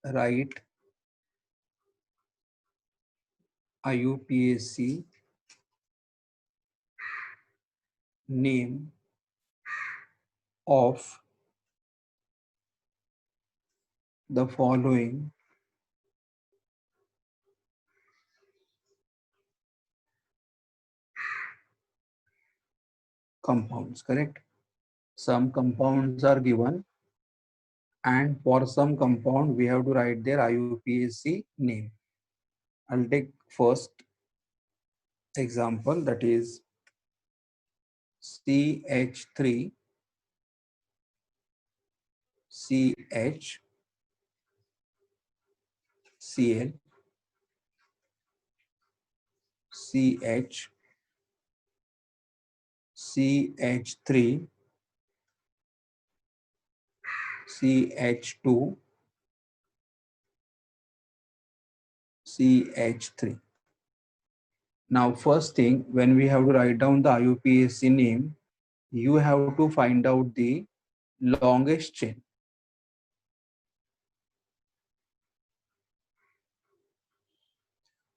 write IUPAC name of the following compounds, correct? Some compounds are given, and for some compound we have to write their IUPAC name. I'll take first example, that is CH3 CH Cl CH CH3 CH2 CH3. Now first thing, when we have to write down the IUPAC name, you have to find out the longest chain.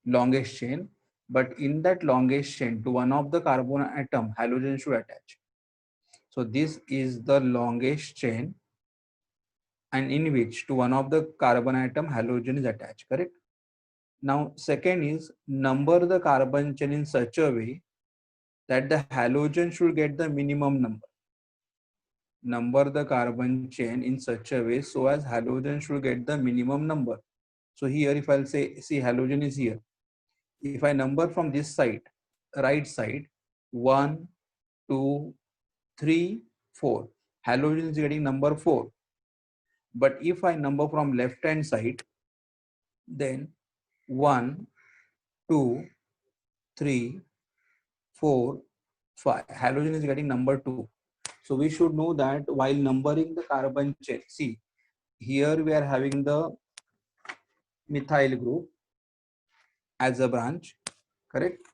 Longest chain, but in that longest chain to one of the carbon atom, halogen should attach. So this is the longest chain, and in which to one of the carbon atom halogen is attached, correct? Now second is number the carbon chain in such a way that the halogen should get the minimum number. Number the carbon chain in such a way so as halogen should get the minimum number. So here if I'll say, see, halogen is here. If I number from this side, right side, 1, 2, 3, 4, halogen is getting number 4. But if I number from left hand side, then 1, 2, 3, 4, 5, halogen is getting number 2. So we should know that while numbering the carbon chain, see, here we are having the methyl group as a branch, correct?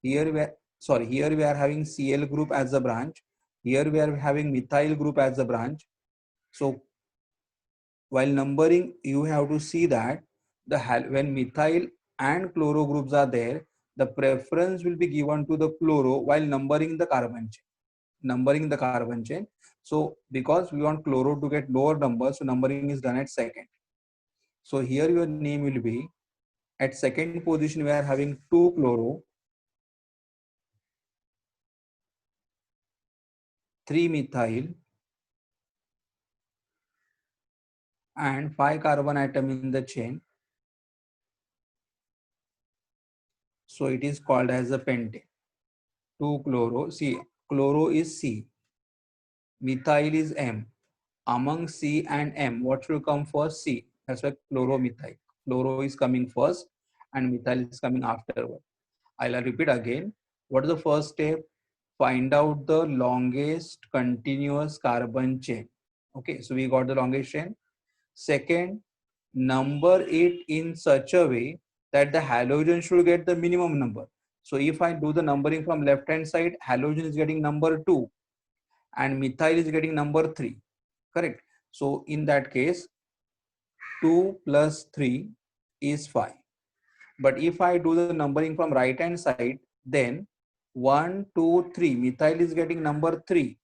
Here we are, sorry, here we are having Cl group as a branch. Here we are having methyl group as a branch. So while numbering, you have to see that the when methyl and chloro groups are there, the preference will be given to the chloro while numbering the carbon chain. Numbering the carbon chain. So because we want chloro to get lower numbers, so numbering is done at second. So here your name will be at second position. We are having 2 chloro, 3 methyl, and 5 carbon atom in the chain. So it is called as a pentane. 2 chloro. See, chloro is C, methyl is M. Among C and M, what should come first? C. That's why chloromethyl. Chloro is coming first and methyl is coming afterward. I'll repeat again. What is the first step? Find out the longest continuous carbon chain. Okay, so we got the longest chain. Second, number it in such a way that the halogen should get the minimum number. So if I do the numbering from left hand side, halogen is getting number 2 and methyl is getting number 3, correct? So in that case, 2 plus 3 is 5. But if I do the numbering from right hand side, then 1, 2, 3, methyl is getting number 3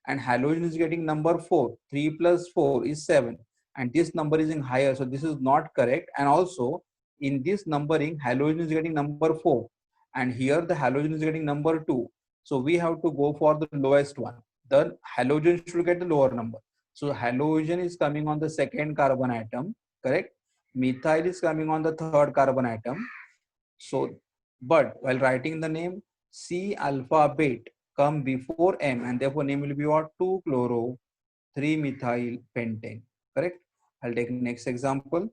and halogen is getting number 4. 3 plus 4 is 7, and this number is in higher, so this is not correct. And also in this numbering, halogen is getting number 4 and here the halogen is getting number 2. So we have to go for the lowest one. The halogen should get the lower number. So halogen is coming on the second carbon atom, correct? Methyl is coming on the third carbon atom. So, but while writing the name, C alphabet come before M, and therefore name will be what? 2 chloro 3 methyl pentane, correct? I'll take next example.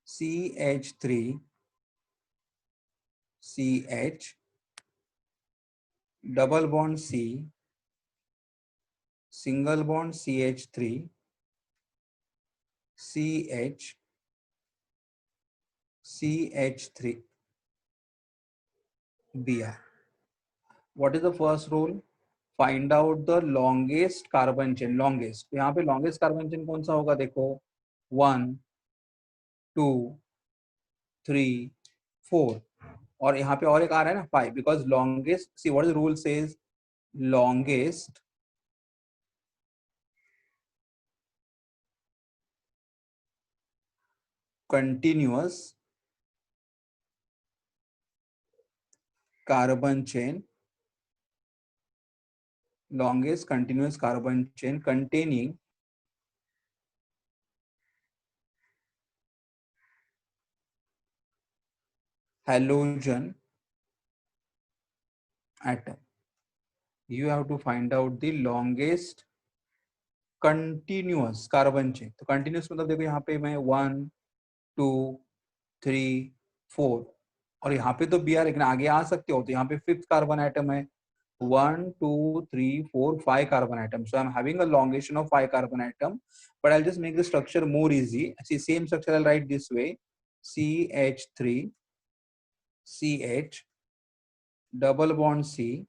CH3 CH double bond C single bond CH3 CH CH3 Br. What is the first rule? Find out the longest carbon chain. Longest, यहाँ पे longest carbon chain कौन सा होगा देखो, 1 2 3 4 और यहाँ पे और एक आ रहा है ना 5 because longest see what is rule says longest continuous carbon chain containing halogen atom. You have to find out the longest continuous carbon chain. तो continuous मतलब देखो यहाँ पे मैं 1 2 3 4 और यहाँ पे तो Br लेकिन आगे आ सकते हो तो यहाँ पे 5th कार्बन एटम है 1 2 3 4 5 carbon atoms. So I'm having a elongation of 5 carbon atom, but I'll just make the structure more easy. See, same structure I'll write this way: CH3 CH double bond C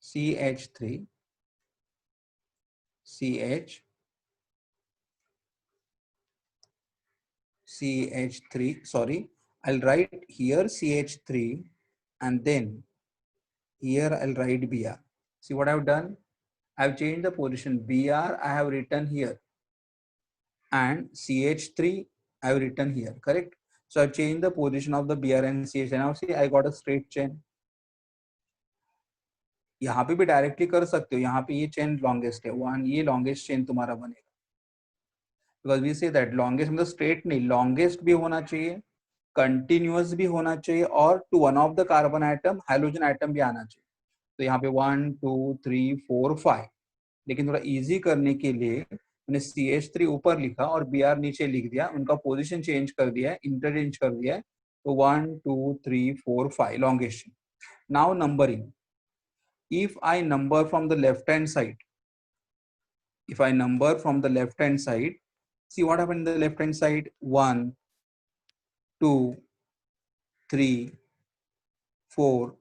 CH3 CH CH3. Sorry, I'll write here CH3 and then here I'll write Br. See what I've done? I've changed the position. Br I have written here and CH3 I have written here, correct? So I've changed the position of the Br and CH. Now see I got a straight chain. यहाँ पे भी directly कर सकते हो, यहाँ पे ये chain longest है वन, ये लॉन्गेस्ट चेन तुम्हारा बनेगा because we say that longest मतलब स्ट्रेट नहीं, लॉन्गेस्ट भी होना चाहिए, कंटिन्यूअस भी होना चाहिए और to one of the carbon atom hydrogen atom भी आना चाहिए. तो यहाँ पे 1 2 3 4 5, लेकिन थोड़ा इजी करने के लिए मैंने CH3 ऊपर लिखा और Br नीचे लिख दिया, उनका पोजीशन चेंज कर दिया है, इंटरचेंज कर दिया है. तो 1 2 3 4 5 longest. Now numbering. If I number from the left hand side, if I number from the left hand side, see what happened in the left hand side: 1 2 3 4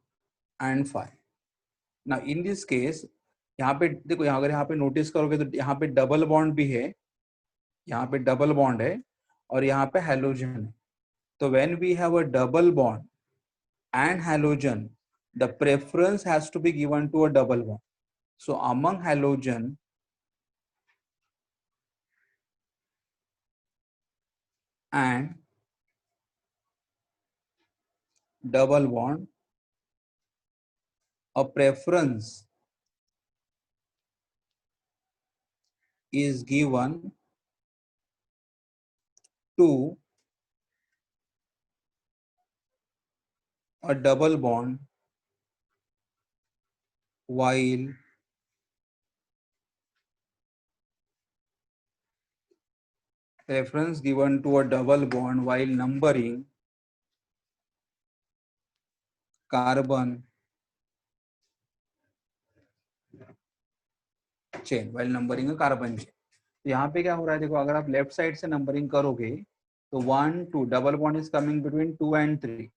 and 5. Now in this case यहाँ पे देखो, अगर यहाँ पे notice करोगे तो यहाँ पे डबल बॉन्ड भी है, यहाँ पे डबल बॉन्ड है और यहाँ पे हैलोजन है. तो when we have a double bond and halogen, the preference has to be given to a double bond. So among halogen and double bond, a preference is given to a double bond while preference given to a double bond while numbering carbon chain, while numbering a carbon chain. तो यहाँ पे क्या हो रहा है देखो, अगर आप लेफ्ट साइड से नंबरिंग करोगे तो 1 2 double bond is coming between 2 and 3,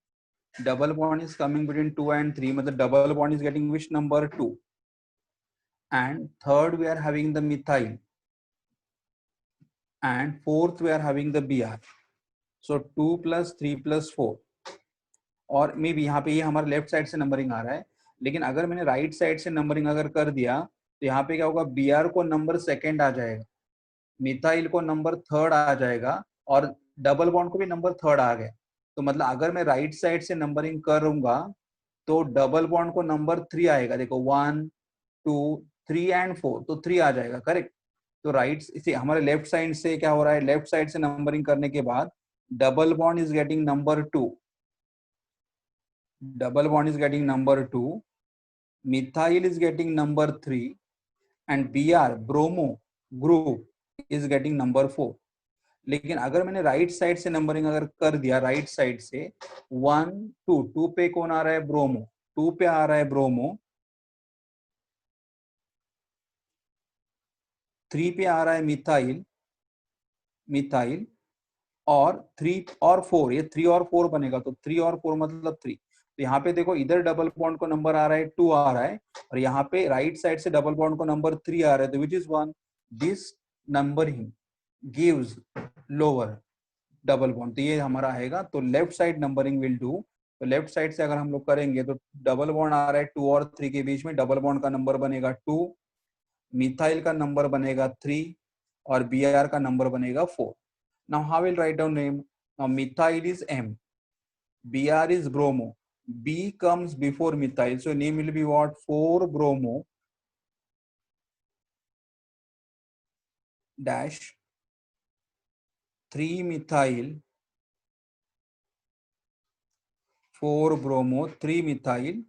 double bond is coming between 2 and 3, मतलब double bond is getting which number? 2. And third we are having the methyl and fourth we are having the Br. So 2 plus 3 plus 4. और may be यहाँ पे ये हमारा left side से numbering आ रहा है, लेकिन अगर मैंने राइट साइड से नंबरिंग अगर कर दिया तो यहाँ पे क्या होगा, Br को नंबर सेकेंड आ जाएगा, मिथाइल को नंबर थर्ड आ जाएगा और डबल बॉन्ड को भी नंबर थर्ड आ गया. तो मतलब अगर मैं राइट साइड से नंबरिंग करूंगा तो डबल बॉन्ड को नंबर 3 आएगा. देखो 1 2 3 and 4, तो 3 आ जाएगा, करेक्ट. तो राइट से हमारे लेफ्ट साइड से क्या हो रहा है, लेफ्ट साइड से नंबरिंग करने के बाद double bond is getting number 2, double bond is getting number 2, methyl is getting number 3 and Br bromo group is getting number 4. लेकिन अगर मैंने राइट साइड से नंबरिंग अगर कर दिया, राइट साइड से 1 2 2 पे कौन आ रहा है, ब्रोमो, 2 पे आ रहा है ब्रोमो, 3 पे आ रहा है मिथाइल, मिथाइल और 3 और 4, ये 3 और 4 बनेगा तो 3 और 4 मतलब 3. तो यहाँ पे देखो इधर डबल बॉन्ड को नंबर आ रहा है 2 आ रहा है और यहाँ पे राइट साइड से डबल बॉन्ड को नंबर 3 आ रहा है, तो which is 1, this numbering gives lower double bond, तो ये हमारा आएगा। तो left side numbering will do, तो लेफ्ट साइड से अगर हम लोग करेंगे तो डबल बॉन्ड आ रहा है 2 और 3 के बीच में, डबल बॉन्ड का नंबर बनेगा 2, मिथाइल का नंबर बनेगा 3 और Br का नंबर बनेगा 4। Now how will write down name? Now methyl is M, Br is bromo, B comes before methyl, so name will be what? 4 bromo dash 3 methyl 4 bromo 3 methyl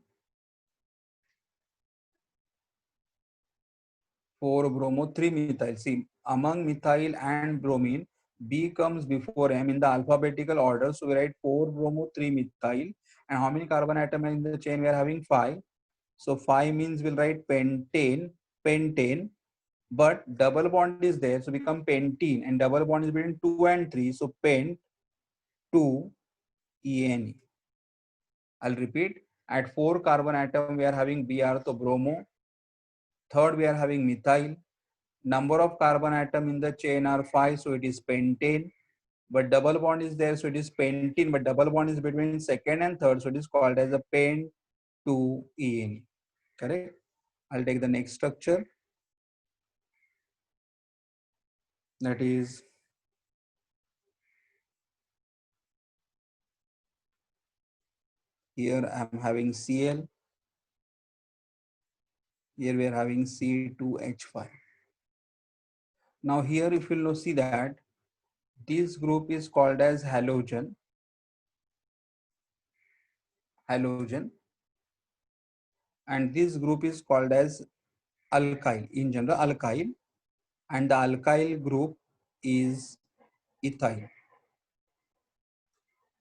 4 bromo 3 methyl. See, among methyl and bromine, B comes before M in the alphabetical order. So we write 4 bromo 3 methyl. And how many carbon atoms in the chain? We are having 5. So 5 means we'll write pentane, pentane. But double bond is there, so become pentene, and double bond is between 2 and 3. So pent 2 ene. I'll repeat. At 4 carbon atom we are having Br, so bromo. Third we are having methyl. Number of carbon atom in the chain are 5, so it is pentane. But double bond is there, so it is pentene. But double bond is between second and third, so it is called as a pent 2 ene. Correct? I'll take the next structure. That is here I'm having Cl. Here we are having C2H5. Now here if you will see that this group is called as halogen, halogen, and this group is called as alkyl, in general alkyl, and the alkyl group is ethyl.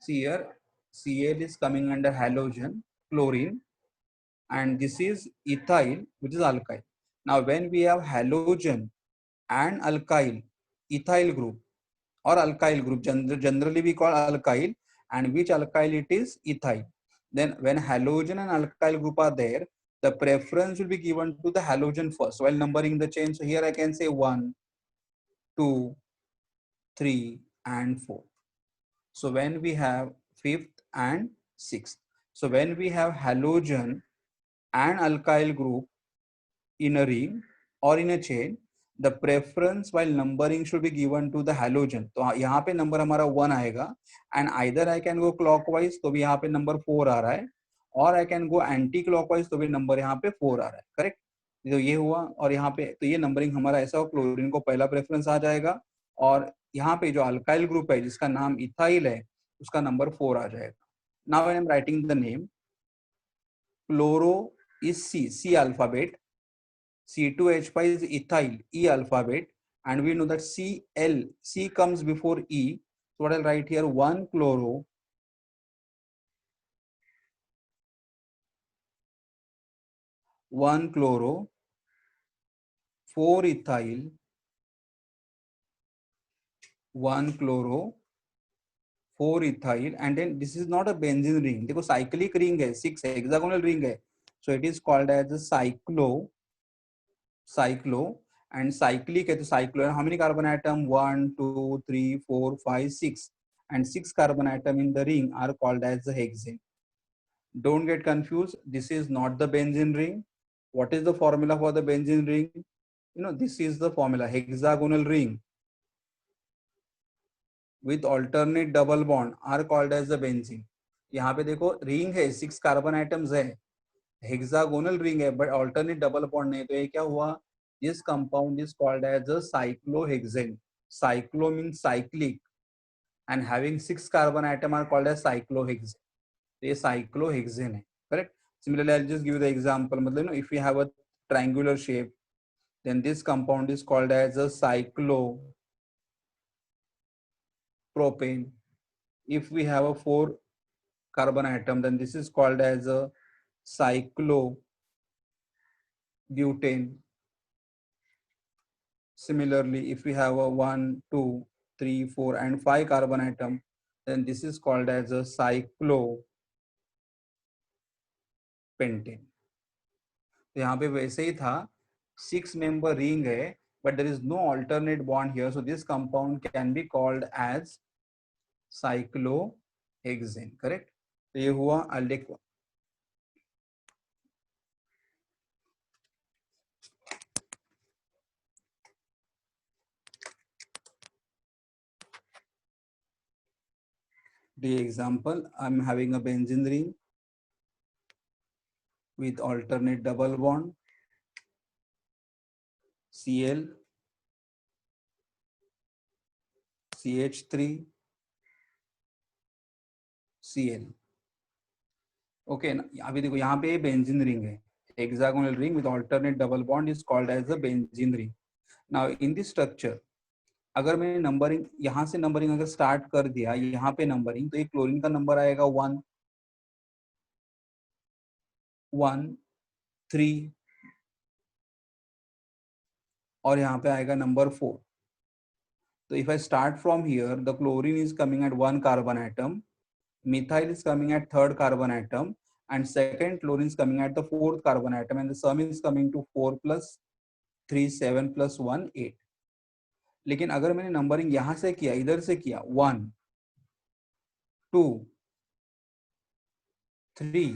See here, Cl is coming under halogen, chlorine, and this is ethyl, which is alkyl. Now when we have halogen and alkyl, ethyl group or alkyl group, generally we call alkyl, and which alkyl it is? Ethyl. Then when halogen and alkyl group are there, the preference will be given to the halogen first while numbering the chain. So here I can say 1, 2, 3 and 4. So when we have fifth and sixth, so when we have halogen and alkyl group in a ring or in a chain, the preference while numbering should be given to the halogen. तो यहाँ पे number हमारा 1 आएगा, and either I can go clockwise, तो भी यहाँ पे number 4 आ रहा है, और I can go anti clockwise, तो भी नंबर यहाँ पे 4 आ रहा है. करेक्ट? तो ये हुआ, और यहाँ पे तो ये नंबरिंग हमारा ऐसा हो, क्लोरीन को पहला प्रेफरेंस आ जाएगा, और यहाँ पे जो अल्काइल ग्रुप है जिसका नाम इथाइल है उसका नंबर 4 आ जाएगा. Now I am writing the name. Chloro is C alphabet, C2H5 is ethyl, E alphabet, and we know that C comes before E. So what I'll write here, 1 chloro, 4 ethyl, 1 chloro, 4 ethyl, and then this is not a benzene ring. देखो cyclic ring है, 6 hexagonal ring है. So it is called as a cyclo, and cyclic है तो cyclo. How many carbon atom? 1, 2, 3, 4, 5, 6, and 6 carbon atom in the ring are called as the hexane. Don't get confused. This is not the benzene ring. What is the formula for the benzene ring? You know, this is the formula: hexagonal ring with alternate double bond are called as the benzene. यहाँ पे देखो ring है, 6 carbon atoms है, hexagonal ring है, but alternate double bond नहीं. तो ये क्या हुआ? This compound is called as a cyclohexane. Cyclo means cyclic, and having 6 carbon atom are called as cyclohexane. ये cyclohexane है. Correct? Similarly, I'll just give you the example. मतलब if we have a triangular shape, then this compound is called as a cyclopropane. If we have a 4 carbon atom, then this is called as a cyclobutane. Similarly, if we have a 1, 2, 3, 4 and 5 carbon atom, then this is called as a cyclopentane. तो यहाँ पे वैसे ही था, 6 member ring है, but there is no alternate bond here. So this compound can be called as cyclohexane. Correct? तो ये हुआ aldec. The example, I'm having a benzene ring with alternate double bond, Cl, CH3, Cl. Okay अभी देखो यहाँ पे benzene ring है, hexagonal ring with alternate double bond is called as the benzene ring. Now in this structure, अगर मैंने numbering यहाँ से numbering अगर स्टार्ट कर दिया यहाँ पे नंबरिंग, तो एक क्लोरीन का नंबर आएगा 1, 1, 3 और यहाँ पे आएगा नंबर 4. तो if I start from here, the chlorine is coming at 1 carbon atom, methyl is coming at 3rd carbon atom, and second chlorine is coming at the 4th carbon atom, and the sum is coming to 4 plus 3 7 plus 1 8. लेकिन अगर मैंने numbering यहां से किया, इधर से किया 1 2 3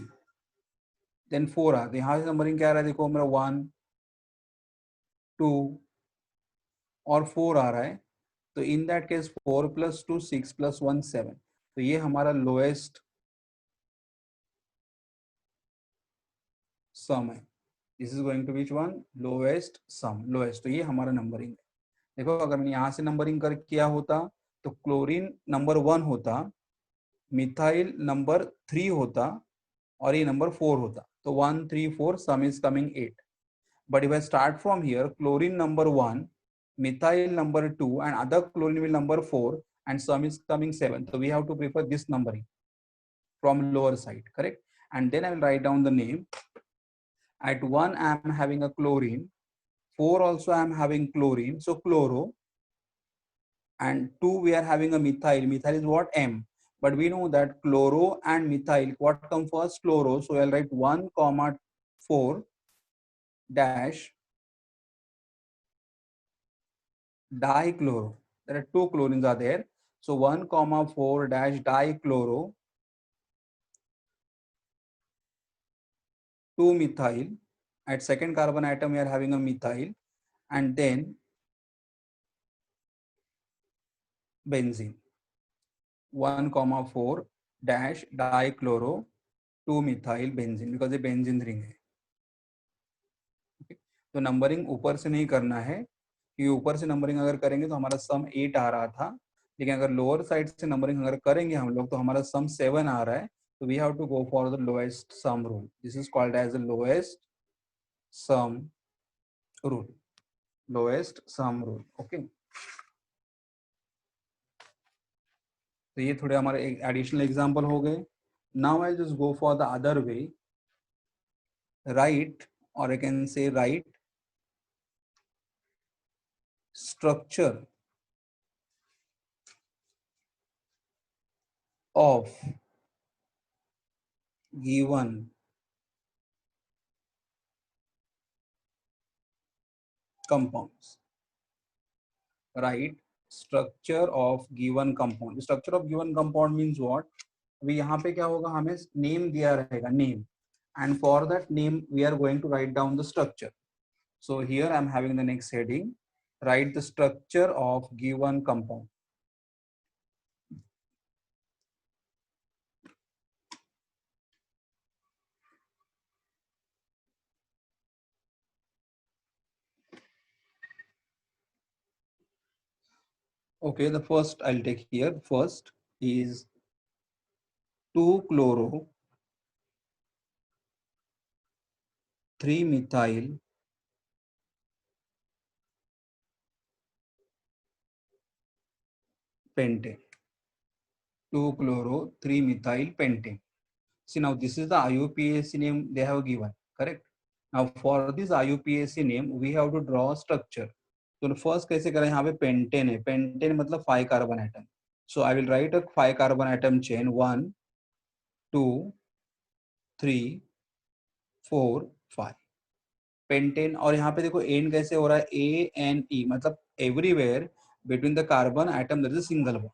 then 4 आ, तो यहाँ से नंबरिंग क्या आ रहा है, देखो मेरा 1 2 और 4 आ रहा है. तो in that case 4 plus 2 6 plus 1 7. तो ये हमारा लोएस्ट सम है. This is going to which one, lowest sum, lowest. तो ये हमारा नंबरिंग है. देखो अगर मैंने यहाँ से नंबरिंग कर किया होता तो क्लोरीन नंबर 1 होता, मिथाइल नंबर 3 होता और ये नंबर 4 होता. तो 1 3 4 सम is coming 8. But if I start from here, chlorine number 1, methyl number 2, and other chlorine will number 4, and sum is coming 7. So we have to prefer this numbering from lower side, correct? And then I will write down the name. At 1, I am having a chlorine. 4 also I am having chlorine. So chloro. And 2 we are having a methyl. Methyl is what? M. But we know that chloro and methyl, what come first? Chloro. So I'll write 1 comma 4 dash dichloro. There are 2 chlorines are there. So 1 comma 4 dash dichloro 2 methyl. At second carbon atom we are having a methyl, and then benzene 1 comma 4 dash dichloro 2 methyl benzene, because ये benzene ring है. तो numbering ऊपर से नहीं करना है, कि ऊपर से नंबरिंग अगर करेंगे तो हमारा सम 8 आ रहा था, लेकिन अगर लोअर साइड से नंबरिंग अगर करेंगे हम लोग तो हमारा सम 7 आ रहा है. तो we have to go for the lowest sum rule. This is called as the lowest sum rule. Lowest sum rule. Okay, तो ये थोड़े हमारे एडिशनल एग्जांपल हो गए. Now I just go for the other way. Right, और I can say right structure of given compounds. Right, structure of given compound. Structure of given compound means what? अभी यहाँ पे क्या होगा, हमें नेम दिया रहेगा, name, and for that name we are going to write down the structure. So here I am having the next heading, write the structure of given compound. Okay, the first I'll take here. First is 2 chloro 3 methyl pentane. 2 chloro 3 methyl pentane. See, now this is the IUPAC name they have given, correct? Now for this IUPAC name we have to draw a structure. तो first कैसे करें, यहाँ पे pentane है, pentane मतलब 5 carbon atom. So I will write a 5 carbon atom chain, 1 2 3 4 5. Pentane, और यहाँ पे देखो एन कैसे हो रहा है, ANE, मतलब everywhere between the carbon atom there is a single bond.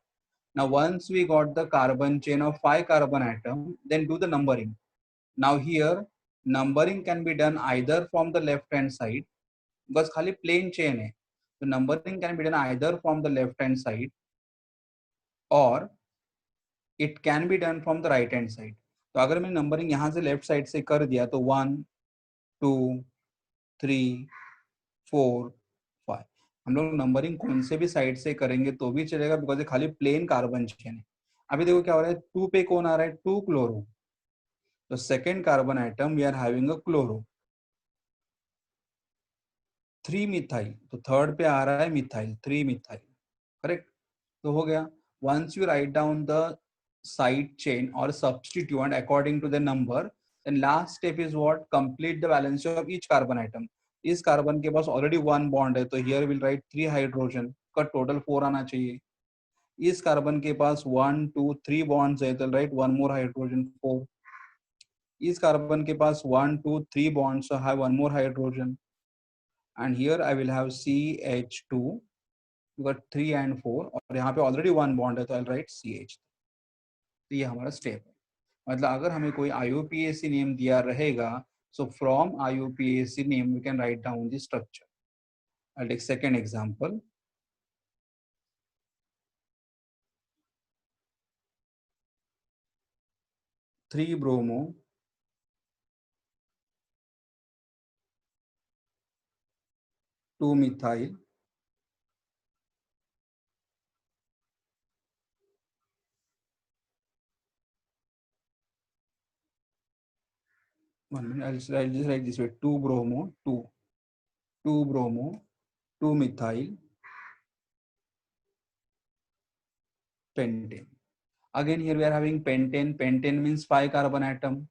Now once we got the carbon chain of 5 carbon atom, then do the numbering. Now here numbering can be done either from the left hand side, because खाली plain chain है, so numbering can be done either from the left hand side or it can be done from the right hand side. तो अगर मैं numbering यहाँ से left side से कर दिया तो 1 2 3 4 5, हम लोग नंबरिंग कौन से भी साइड से करेंगे तो भी चलेगा, बिकॉज ये खाली प्लेन कार्बन चेन है. अभी देखो क्या हो रहा है, 2 पे कौन आ रहा है, 2 क्लोरो, तो second carbon atom we are having a chloro. 3 methyl, तो थर्ड पे आ रहा है मिथाइल, 3 मिथाइल, करेक्ट. तो हो गया. once you write down the side chain or substituent according to the number, then last step is what, complete the valence of each carbon atom. इस carbon के पास ऑलरेडी 1 बॉन्ड है, तो here will write 3 hydrogen का total 4 आना चाहिए. इस carbon के पास 1 2 3 bonds है, तो राइट 1 मोर हाइड्रोजन 4. इस कार्बन के पास 1 2 3 bonds, so have 1 more hydrogen, and here I will have CH2. You got 3 and 4, और यहाँ पे ऑलरेडी 1 बॉन्ड है, तो आई राइट CH. तो ये हमारा स्टेप है. मतलब अगर हमें कोई IUPAC नेम दिया रहेगा, so from IUPAC name we can write down the structure. I'll take second example. 3 bromo 2 methyl 1 minute, I'll just write this way, 2 bromo 2 bromo 2 methyl pentane. Again here we are having pentane. Pentane means 5 carbon atom.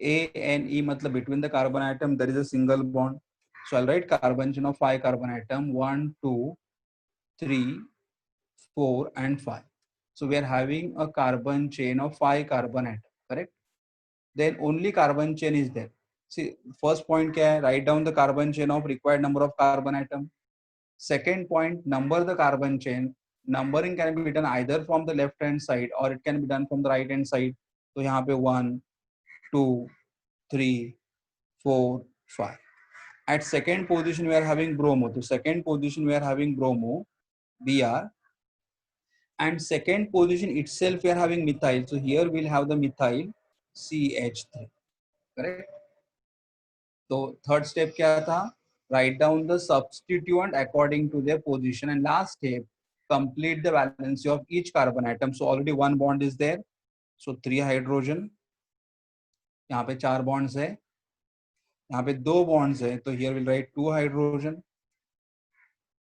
ANE मतलब between the carbon atom there is a single bond. So I'll write carbon chain of 5 carbon atom, 1 2 3 4 and 5. So we are having a carbon chain of 5 carbon atom, correct? Then only carbon chain is there. See, first point क्या है, write down the carbon chain of required number of carbon atom. Second point, number the carbon chain. Numbering can be done either from the left hand side or it can be done from the right hand side. तो यहाँ पे 1 2 3 4 5. At second position we are having bromo. So second position we are having bromo, Br, and second position itself we are having methyl. So here we'll have the methyl CH3, correct? So third step क्या था, write down the substituent according to their position, and last step, complete the valency of each carbon atom. So already 1 bond is there, so 3 hydrogen, यहाँ पे 4 bonds है, यहाँ पे 2 bonds है, तो here we'll write 2 hydrogen.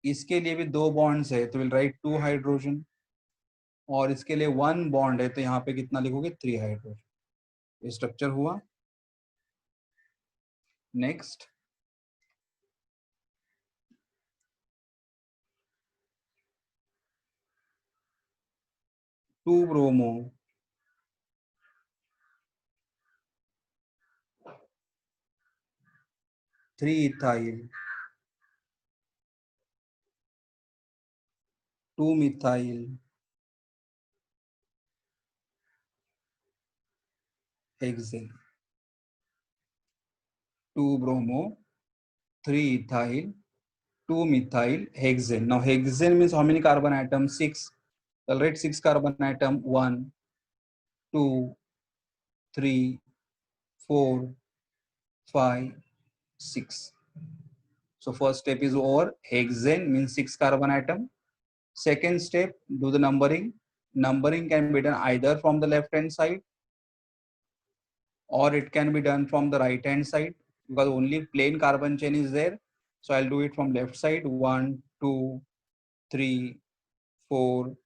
इसके लिए भी 2 bonds है, तो we'll write 2 hydrogen, और इसके लिए 1 bond है, तो यहाँ पे कितना लिखोगे, 3 hydrogen. ये स्ट्रक्चर हुआ. Next, 2 bromo 3 ethyl 2 methyl hexane. 2 bromo 3 ethyl 2 methyl hexane. Now hexane means how many carbon atoms, 6. I'll write 6 carbon atom, 1 2 3 4 5 6. So first step is over. Hexane means 6 carbon atom. Second step, do the numbering. Numbering can be done either from the left hand side or it can be done from the right hand side, because only plain carbon chain is there. So I'll do it from left side, 1 2 3 4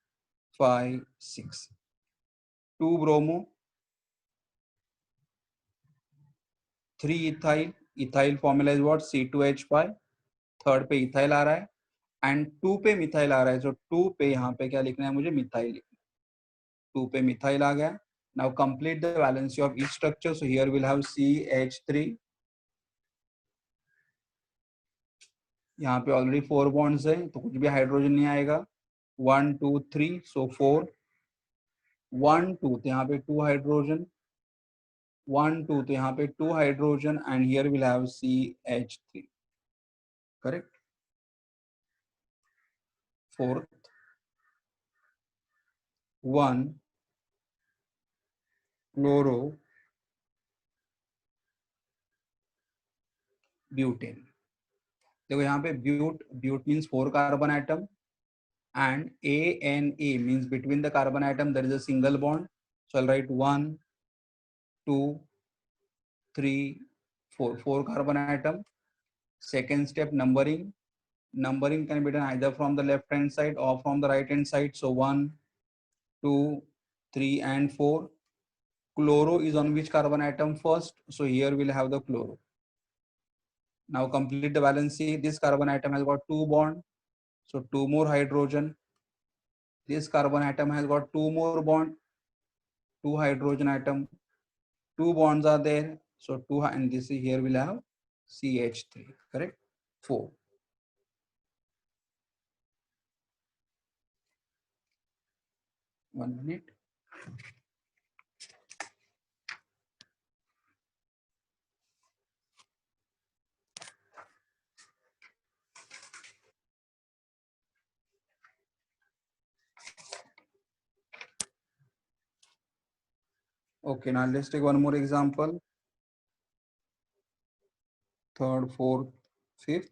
5 6. 2 bromo 3 ethyl. Ethyl formula is what, C2H5. Third पे ethyl आ रहा है and 2 पे methyl आ रहा है, जो 2 पे यहाँ पे क्या लिखना है मुझे, मिथाइल लिखना है. 2 पे मिथाइल आ गया. Now complete the valency of each structure. So here will have CH3 यहाँ पे ऑलरेडी 4 बॉन्ड्स है तो कुछ भी हाइड्रोजन नहीं आएगा। 1 2 3 सो 4, 1 2 तो यहाँ पे 2 हाइड्रोजन, 1 2 तो यहाँ पे 2 hydrogen and here will have CH3, correct. Fourth 1 chloro butane. देखो यहाँ पे but means 4 carbon atom and ANA means between the carbon atom there is a single bond. So I'll write 1 2 3 4, 4 carbon atom. Second step, numbering can be done either from the left hand side or from the right hand side. So 1 2 3 and 4. Chloro is on which carbon atom first? So here we'll have the chloro. Now complete the valency. This carbon atom has got 2 bond, so 2 more hydrogen. This carbon atom has got 2 more bond, 2 hydrogen atom. 2 bonds are there, so 2, and this is here we'll have CH3, correct. 4. One minute. Okay, now let's take one more example. Third, fourth, fifth.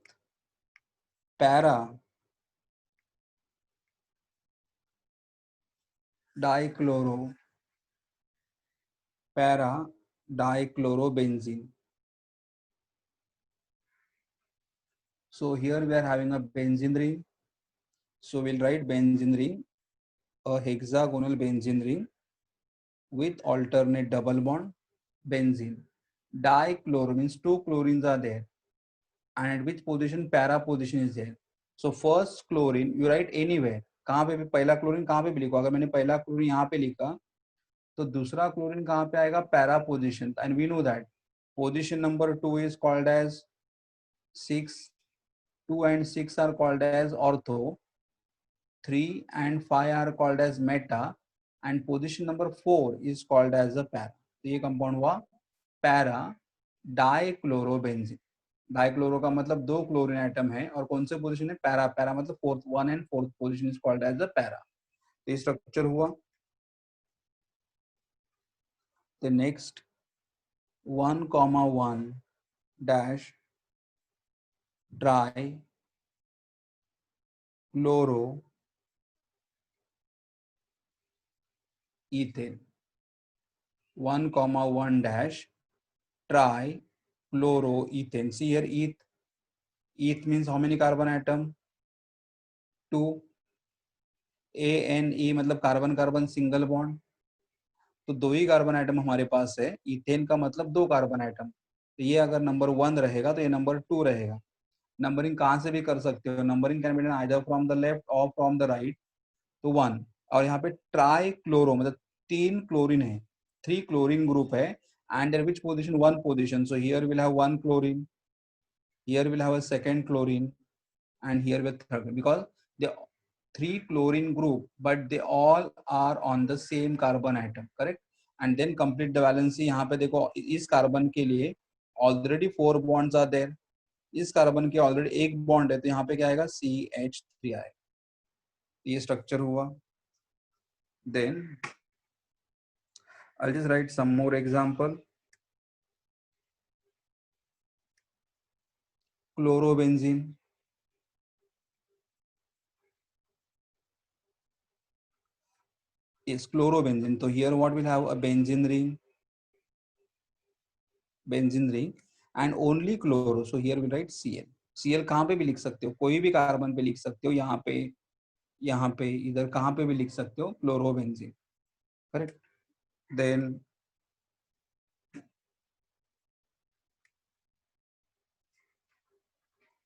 Para dichloro, para dichlorobenzene. So here we are having a benzene ring. So we'll write benzene ring, a hexagonal benzene ring with alternate double bond benzene. Dichloro means 2 chlorines are there, and at which position para position is there. So first chlorine you write anywhere. कहाँ पे भी पहला chlorine कहाँ पे भी लिखो, अगर मैंने पहला क्लोरीन यहाँ पे लिखा तो दूसरा क्लोरीन कहाँ पे आएगा, para position, and we know that position number 2 is called as 6, 2 and 6 are called as ortho, 3 and 5 are called as meta, and position number 4 is called as a para. तो ये कंपाउंड हुआ para dichlorobenzene. Dichloro का मतलब 2 chlorine atom है और कौन से position है, पैरा, पैरा मतलब fourth, 1 and 4th position is called as the para. तो ये स्ट्रक्चर हुआ। The next 1,1 dash tri chloro ethane, 1,1 dash try chloroethane. See here, eth means how many carbon atom, 2, ANE मतलब carbon carbon single bond, तो 2 ही carbon atom हमारे पास है। Ethane का मतलब 2 carbon atom, तो ये अगर नंबर 1 रहेगा तो ये नंबर 2 रहेगा। नंबरिंग कहाँ से भी कर सकते हो, numbering can be done either from the left और फ्रॉम द राइट, तो 1। और यहाँ पे ट्राई क्लोरो मतलब 3 क्लोरीन है, 3 क्लोरीन ग्रुप है, and at which position, 1 position, so here we'll have 1 chlorine, here we'll have a second chlorine, and here with third, because the 3 chlorine group but they all are on the same carbon atom, correct. And then complete the valency. यहाँ पे देखो इस carbon के लिए already 4 bonds are there, इस carbon के already एक bond है, तो यहाँ पे क्या आएगा, CH3 आएगा। ये स्ट्रक्चर हुआ। Then I'll just write some more example. Chlorobenzene, is chlorobenzene. So here what we'll have a benzene ring and only chloro. So here we'll write Cl. Cl कहाँ पे भी लिख सकते हो, कोई भी कार्बन पे लिख सकते हो, यहाँ पे इधर कहाँ पे भी लिख सकते हो, chlorobenzene, correct. Then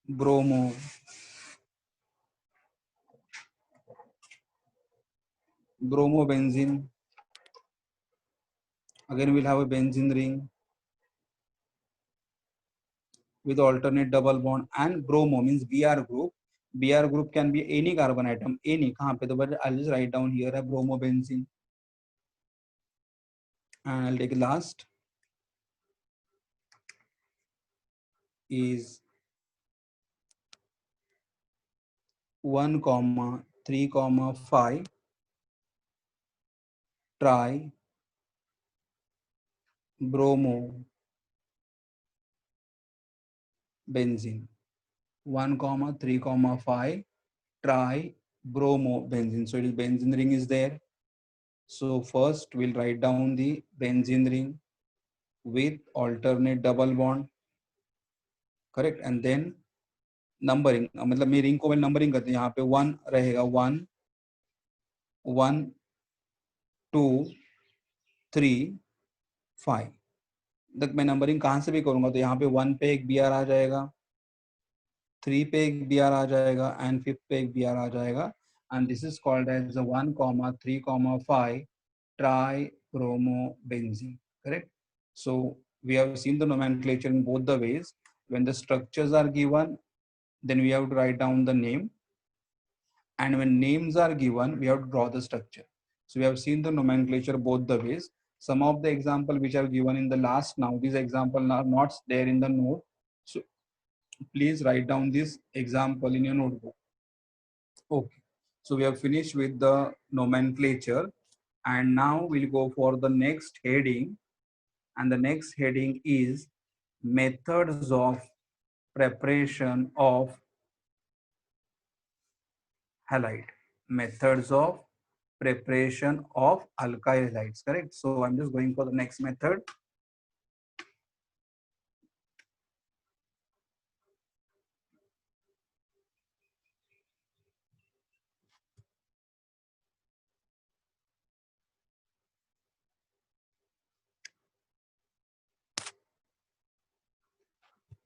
bromo, bromobenzene, again we'll have a benzene ring, with alternate double bond, and bromo means Br group. Br group can be any carbon atom, any. कहाँ पे? तो but I'll just write down here a bromobenzene, and I'll take last is 1,3,5 tri bromo benzene. 1,3,5 tri bromo benzene. So it is benzene ring is there. So first we'll write down the benzene ring with alternate double bond, correct, and then numbering, मतलब मैं ring को मैं numbering करते हैं, यहाँ पे 1 रहेगा, 1 1 2 3 5 तक मैं नंबरिंग कहाँ से भी करूंगा तो यहाँ पे 1 पे एक बी आर आ जाएगा, 3 पे एक बी आर आ जाएगा, एंड 5 पे एक बी आर आ जाएगा, and this is called as 1,3,5 tri bromo benzene, correct. So we have seen the nomenclature in both the ways. When the structures are given, then we have to write down the name, and when names are given, we have to draw the structure. So we have seen the nomenclature both the ways. Some of the example which are given in the last, now these example are not there in the note, so please write down this example in your notebook. Okay, so we have finished with the nomenclature, and now we'll go for the next heading, and the next heading is methods of preparation of halide. Methods of preparation of alkyl halides, correct. So I'm just going for the next method.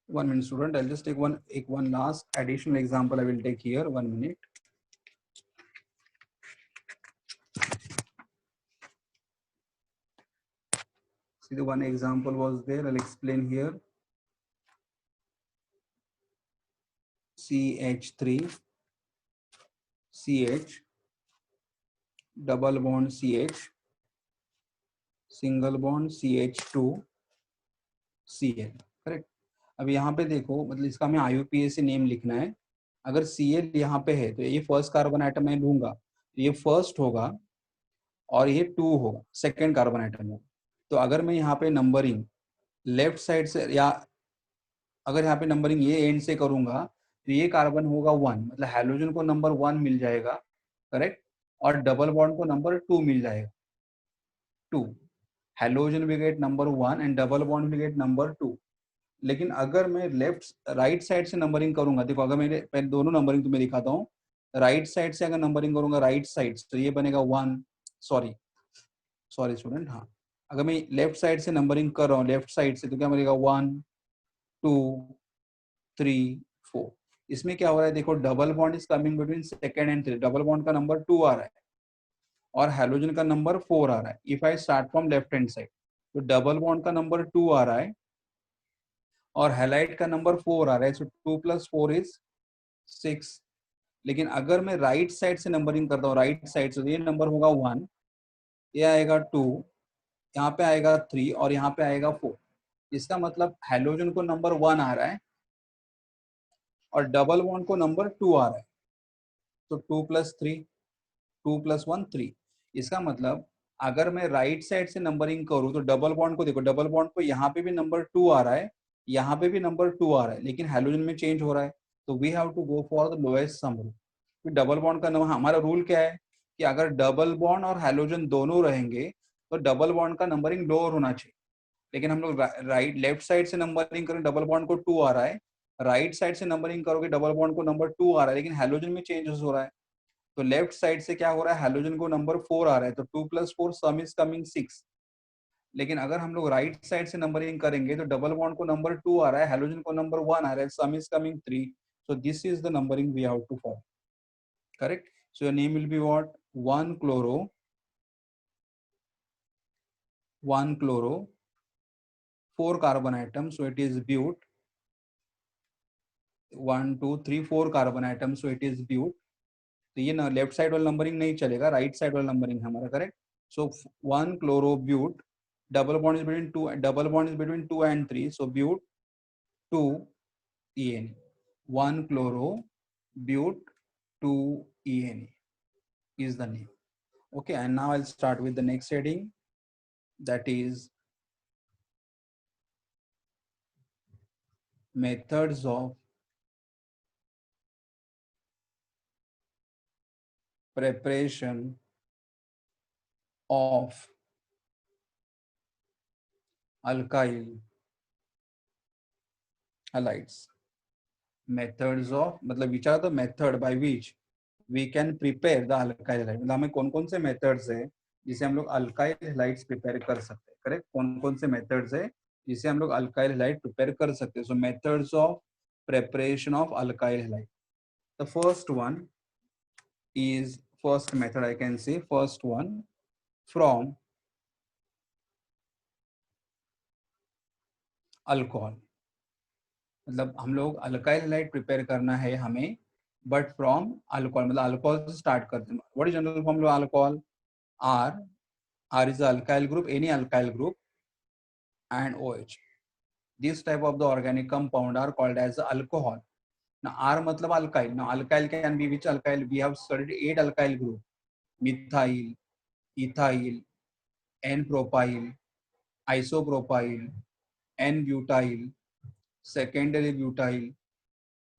One minute, student. I'll just take one last additional example. I will take here. 1 minute. See, the one example was there. I'll explain here. CH3 CH double bond CH single bond CH2 Cl, correct. अब यहाँ पे देखो, मतलब इसका हमें IUPAC name लिखना है. अगर Cl यहाँ पे है तो ये फर्स्ट कार्बन आइटम मैं लूंगा, ये फर्स्ट होगा और ये 2 होगा, सेकेंड कार्बन आइटम होगा. तो अगर मैं यहाँ पे नंबरिंग लेफ्ट साइड से, या अगर यहाँ पे नंबरिंग ये एंड से करूंगा तो ये कार्बन होगा 1, मतलब हाइड्रोजन को नंबर 1 मिल जाएगा, करेक्ट, और डबल बॉन्ड को नंबर 2 मिल जाएगा, 2. Hydrogen will get number 1 and double bond will get number 2. लेकिन अगर मैं लेफ्ट राइट साइड से नंबरिंग करूंगा, देखो अगर मेरे पहले दोनों नंबरिंग तुम्हें दिखाता हूँ, राइट साइड से अगर नंबरिंग करूंगा राइट साइड तो ये बनेगा 1, सॉरी सॉरी स्टूडेंट, हाँ, अगर मैं लेफ्ट साइड से नंबरिंग कर रहा हूँ लेफ्ट साइड से तो क्या बनेगा 1 2 3 4. इसमें क्या हो रहा है, देखो double bond is coming between second and third, double bond का नंबर 2 आ रहा है और हाइड्रोजन का नंबर 4 आ रहा है. If I start from left hand side तो डबल बॉन्ड का नंबर 2 आ रहा है और हैलाइड का नंबर 4 आ रहा है, सो 2 + 4 इज 6. लेकिन अगर मैं राइट साइड से नंबरिंग करता हूँ, राइट साइड से, तो ये नंबर होगा 1, ये आएगा 2, यहाँ पे आएगा 3 और यहाँ पे आएगा 4. इसका मतलब हाइड्रोजन को नंबर 1 आ रहा है और डबल बॉन्ड को नंबर 2 आ रहा है, तो 2 + 3, 2 + 1 3. इसका मतलब अगर मैं राइट साइड से नंबरिंग करूँ तो डबल बॉन्ड को देखो, डबल बॉन्ड को यहाँ पे भी नंबर 2 आ रहा है, यहाँ पे भी नंबर 2 आ रहा है, लेकिन हाइड्रोजन में चेंज हो रहा है, तो we have to go for the lowest sum rule. Double bond का नंबर, हमारा रूल क्या है कि अगर डबल बॉन्ड और हाइड्रोजन दोनों रहेंगे तो डबल बॉन्ड का नंबरिंग लोअर होना चाहिए. लेकिन हम लोग राइट लेफ्ट साइड से नंबरिंग करें, डबल बॉन्ड को 2 आ रहा है, राइट साइड से नंबरिंग करोगे डबल बॉन्ड को नंबर 2 आ रहा है, लेकिन हाइड्रोजन में चेंजेस हो रहा है. तो लेफ्ट साइड से क्या हो रहा है, हाइड्रोजन को नंबर 4 आ रहा है, तो 2 + 4 सम इज कमिंग 6. लेकिन अगर हम लोग राइट साइड से नंबरिंग करेंगे तो डबल बॉन्ड को नंबर 2 आ रहा है, हाइड्रोजन को नंबर 1 आ रहा है, सम is coming 3. So this is the numbering we have to follow, correct. So your name will be what, 1 chloro 4 carbon atom, so it is but, 1 2 3 4 carbon atom, so it is but. तो ये ना left side वाला numbering नहीं चलेगा, right side वाला numbering है हमारा. Correct. So 1 क्लोरोब्यूट, double bond is between 2, double bond is between 2 and 3, so but 2 ene, 1 chloro but 2 ene is the name. Okay, and now I'll start with the next heading, that is methods of preparation of alkyl halides. Methods of मतलब which are the method by which we can prepare the alkyl halide. मतलब हमें कौन कौन से methods है जिसे हम लोग alkyl halides prepare कर सकते हैं. करेक्ट. कौन कौन से methods है जिसे हम लोग alkyl halide prepare कर सकते हैं. So methods of preparation of alkyl halide. The first one is, first method I can say, first one from alcohol. मतलब हम लोग अल्काइल हैलाइड प्रिपेयर करना है हमें, बट फ्रॉम अल्कोहल. मतलब अल्कोहल से स्टार्ट करते हैं. What is general formula alcohol? R. R is alkyl group, any alkyl group, and OH. This type of the organic compound are called as alcohol. Now R मतलब alkyl. Now alkyl can be which alkyl? We have studied 8 alkyl group: methyl, ethyl, N-propyl, isopropyl, N-butyl, secondary butyl,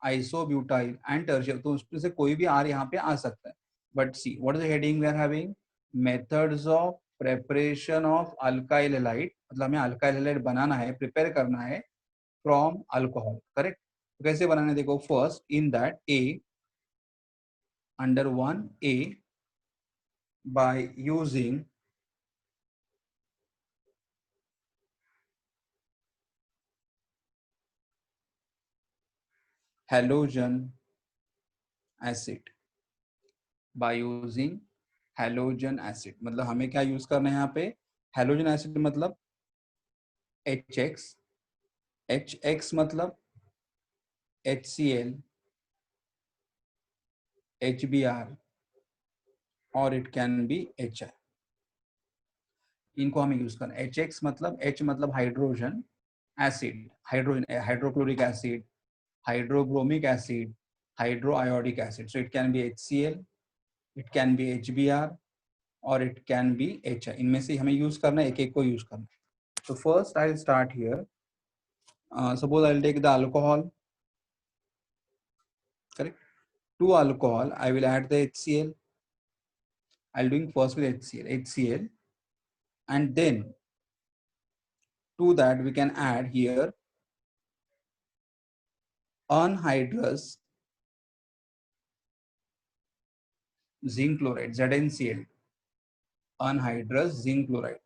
isobutyl and tertiary. तो उसमें से कोई भी R यहाँ पे आ सकता है. But see, what is the heading we are having? Methods of preparation of alkyl halide. मतलब हमें alkyl halide बनाना है, प्रिपेयर करना है from alcohol. Correct. तो कैसे बनाने, देखो. First in that A, under 1A, by using halogen acid. by using halogen acid मतलब हमें क्या यूज करना है यहाँ पे? halogen acid मतलब HX. HX मतलब HCl, HBr, और इट कैन बी HI. इनको हमें यूज करना है. HX मतलब H मतलब hydrogen, acid hydrogen, hydrochloric acid, hydrobromic acid, hydroiodic acid. So it can be HCl, it can be HBr, or it can be HI. इनमें से हमें यूज करना है, एक एक को यूज करना है. So first I'll start here. Suppose I'll take the alcohol. Correct. To alcohol I will add the HCl. I'll doing first with HCl, and then to that we can add here anhydrous zinc chloride, ZnCl, anhydrous zinc chloride.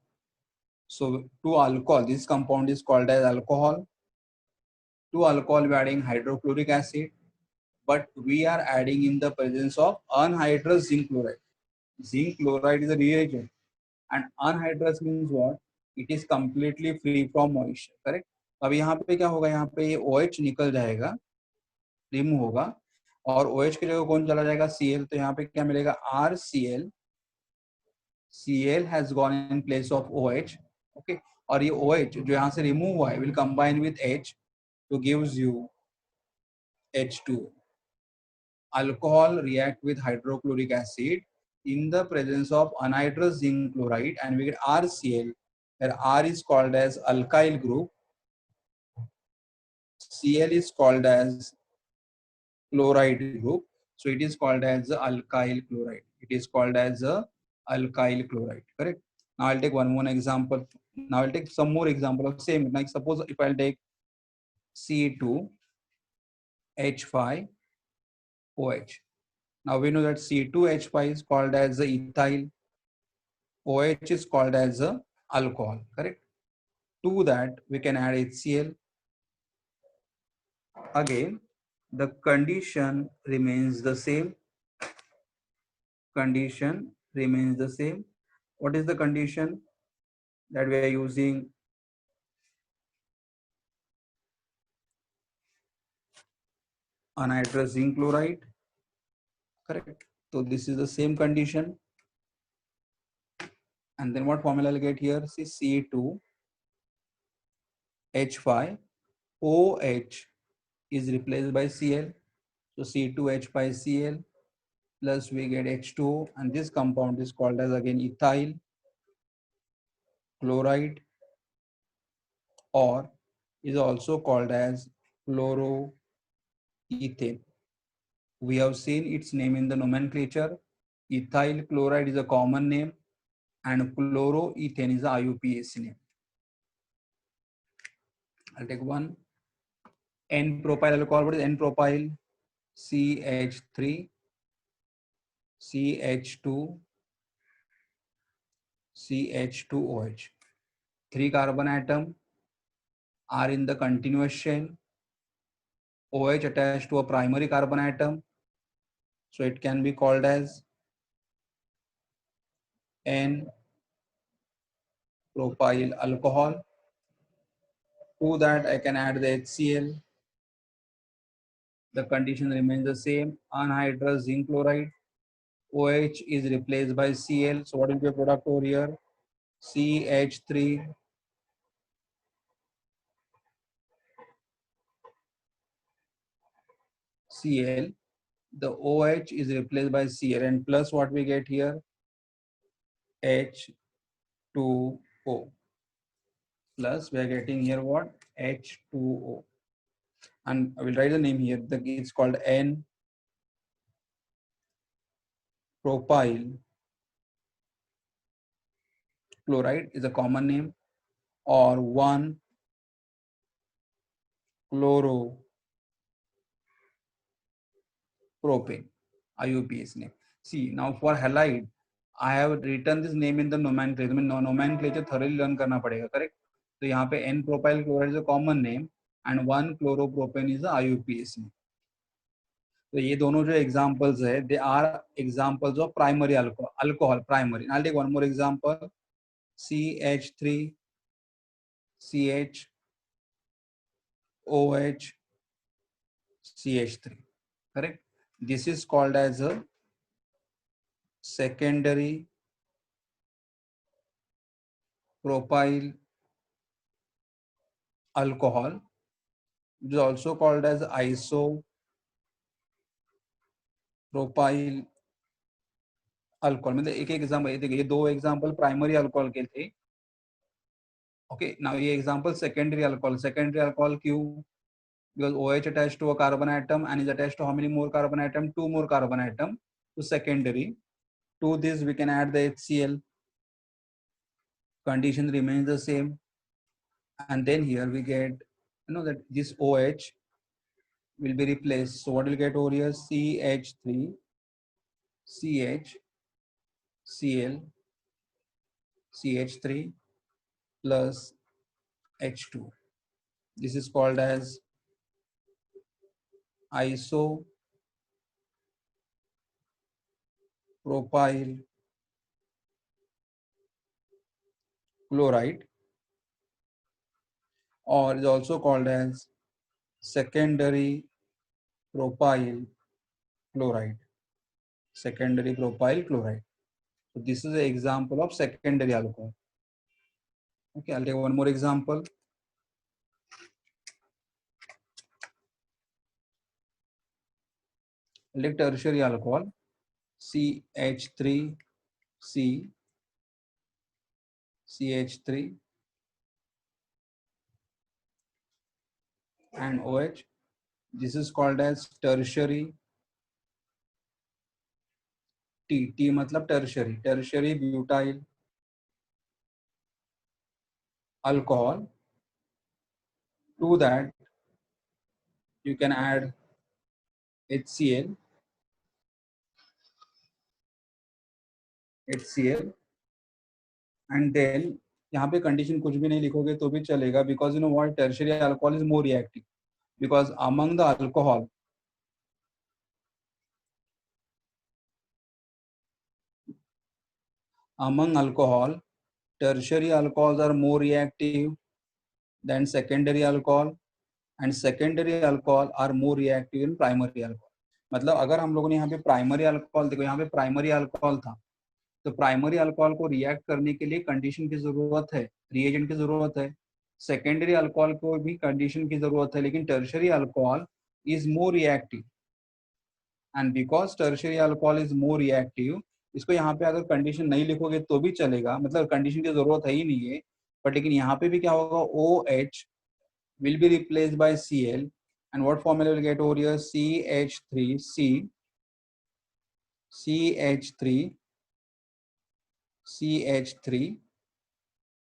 So to alcohol, this compound is called as alcohol. To alcohol we are adding hydrochloric acid, but we are adding in the presence of anhydrous zinc chloride. Zinc chloride is a reagent, and anhydrous means what? It is completely free from moisture. Correct. अब यहाँ पे क्या होगा? यहाँ पे OH निकल जाएगा, remove होगा, और OH की जगह कौन चला जाएगा? Cl. तो यहाँ पे क्या मिलेगा? RCl. Cl has gone in place of OH. Okay. और ये OH जो यहाँ से रिमूव हुआ है will combine with H to gives you H2. Alcohol react with hydrochloric acid in the presence of anhydrous zinc chloride, and we get RCl, where R is called as alkyl group, Cl is called as chloride group. So it is called as the alkyl chloride. It is called as a alkyl chloride. Correct. Now I'll take one more example. Now I'll take some more example of same. Like suppose if I'll take C2H5OH. Now we know that C2H5 is called as the ethyl. OH is called as a alcohol. Correct. To that we can add HCl. Again, the condition remains the same. Condition remains the same. What is the condition? That we are using anhydrous zinc chloride. Correct. So this is the same condition. And then what formula I'll get here? See, C2H5 OH is replaced by Cl. So C2H by Cl plus we get H2O, and this compound is called as again ethyl chloride, or is also called as chloroethane. We have seen its name in the nomenclature. Ethyl chloride is a common name and chloroethane is a IUPAC name. I'll take one. N-propyl alcohol. What is N-propyl? CH3, CH2, CH2OH. 3 carbon atom are in the continuous chain. OH attached to a primary carbon atom. So it can be called as N-propyl alcohol. To that I can add the HCl. The condition remains the same. Anhydrous zinc chloride. OH is replaced by Cl. So what will be a product over here? CH3 Cl. The OH is replaced by Cl, and plus what we get here? H2O. Plus we are getting here what? H2O. And I will write the name here. It's called N-propyl chloride is a common name, or 1-chloropropane, IUPAC name. See, now for halide, I have written this name in the nomenclature. Nomenclature thoroughly learn करना पड़ेगा, correct? तो यहाँ पे N-propyl chloride is a common name and 1-chloropropane is a IUPAC name. तो ये दोनों जो examples है, they are examples of primary alcohol primary. I'll take one more example. CH3 CH OH CH3. Correct. This is called as a secondary propyl alcohol. It is also called as isopropyl alcohol. मतलब एक example, देखिए ये दो example primary alcohol के थे. Okay, now ये example secondary alcohol. Secondary alcohol क्यों? Because OH attached to a carbon atom and is attached to how many more carbon atom? 2 more carbon atom. So secondary. To this we can add the HCl. Condition remains the same. And then here we get, that this OH will be replaced. So what will get over here? CH3 CH Cl CH3 plus H2. This is called as isopropyl chloride, or is also called as secondary propyl chloride. Secondary propyl chloride. So this is an example of secondary alcohol. Okay, I'll take one more example. I'll take tertiary alcohol. CH3 CH3 and OH. This is called as tertiary. T मतलब tertiary butyl alcohol. To that you can add HCl and then यहाँ पे condition कुछ भी नहीं लिखोगे तो भी चलेगा, because you know what, tertiary alcohol is more reactive, because among alcohol, tertiary alcohols are more reactive than secondary alcohol, and secondary alcohol are more reactive in primary alcohol. मतलब अगर हम लोगों ने यहाँ पे प्राइमरी अल्कोहल, देखो यहाँ पे प्राइमरी अल्कोहल था, तो प्राइमरी अल्कोहल को रिएक्ट करने के लिए कंडीशन की जरूरत है, रिएजेंट की जरूरत है। सेकेंडरी अल्कोहल को भी कंडीशन की जरूरत है, लेकिन tertiary alcohol is more reactive, and because tertiary alcohol is more reactive, इसको यहाँ पे अगर कंडीशन नहीं लिखोगे तो भी चलेगा, मतलब कंडीशन की जरूरत है ही नहीं है, बट लेकिन यहाँ पे भी क्या होगा, OH will be replaced by Cl, and what formula will get over here, CH3C, CH3, CH3,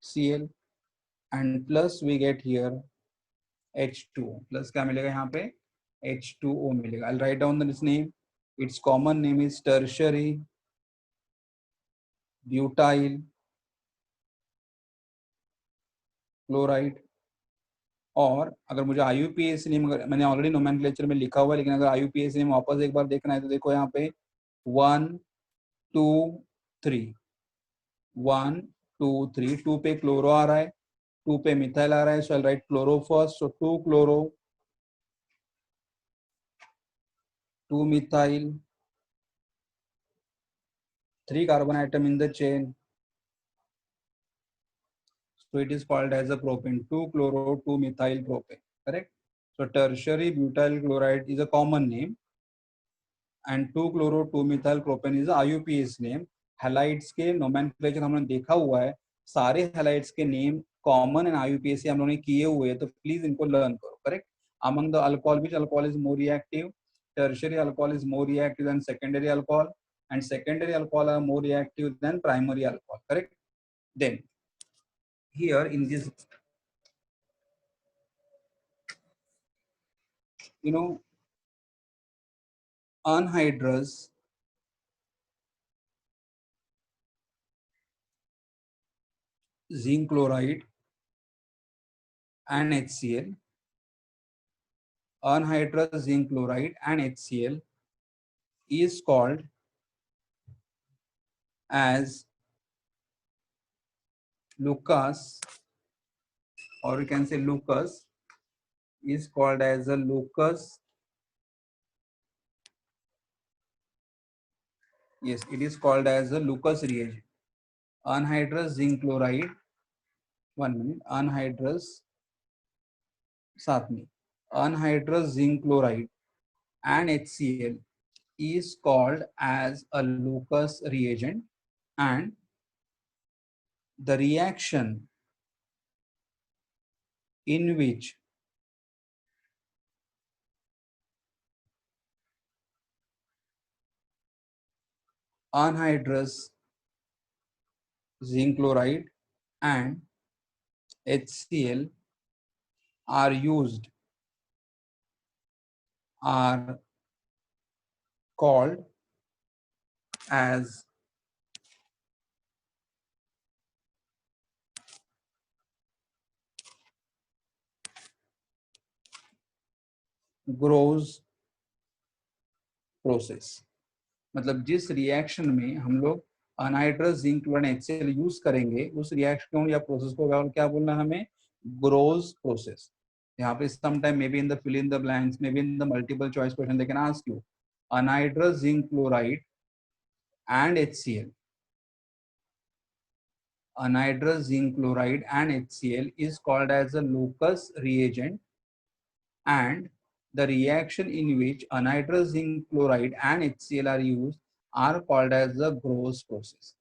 Cl, and plus we get here H2O, plus क्या मिलेगा यहाँ पे, H2O मिलेगा. I'll write down this name. Its common name is tertiary butyl chloride. और अगर मुझे IUPAC name, मैंने already nomenclature में लिखा हुआ है, लेकिन अगर IUPAC नेम वापस एक बार देखना है तो देखो यहाँ पे 1 2 3, 1 2 3, 2 पे क्लोरो आ रहा है, 2 पे मिथाइल आ रहा है, सो आई right chloro first, so 2 chloro, 2 methyl, 3 carbon atom in the chain, so it is called as a propane, 2 chloro, 2 methyl propane, correct? So tertiary butyl chloride is a common name, and 2 chloro 2 methyl propane is a IUPAC name. Halides के nomenclature हमने देखा हुआ है, सारे halides के name common and IUPAC हम लोगों ने किए हुए हैं, तो प्लीज इनको लर्न करो, correct? Among the alcohol, which alcohol is more reactive? Tertiary alcohol is more reactive than secondary alcohol, and secondary alcohol are more reactive than primary alcohol, correct? Then here in this, you know, anhydrous zinc chloride and HCl, anhydrous zinc chloride and HCl is called as Lucas, or you can say Lucas, is called as a Lucas. Yes, it is called as a Lucas reagent. Anhydrous zinc chloride, 1 minute, anhydrous, साथ में, anhydrous zinc chloride and HCl is called as a Lucas reagent, and the reaction in which anhydrous zinc chloride and HCl are used are called as Gross process. मतलब जिस reaction में हम लोग anhydrous zinc chloride HCl use करेंगे, उस reaction या process को क्या बोलना है हमें, ग्रोस प्रोसेस। यहाँ पे sometime may be in the fill in the blanks, may be in the multiple choice question they can ask you anhydrous zinc chloride and HCl, anhydrous zinc chloride and HCl is called as a Lucas reagent, and the reaction in which anhydrous zinc chloride and HCl are used are called as the Gross process.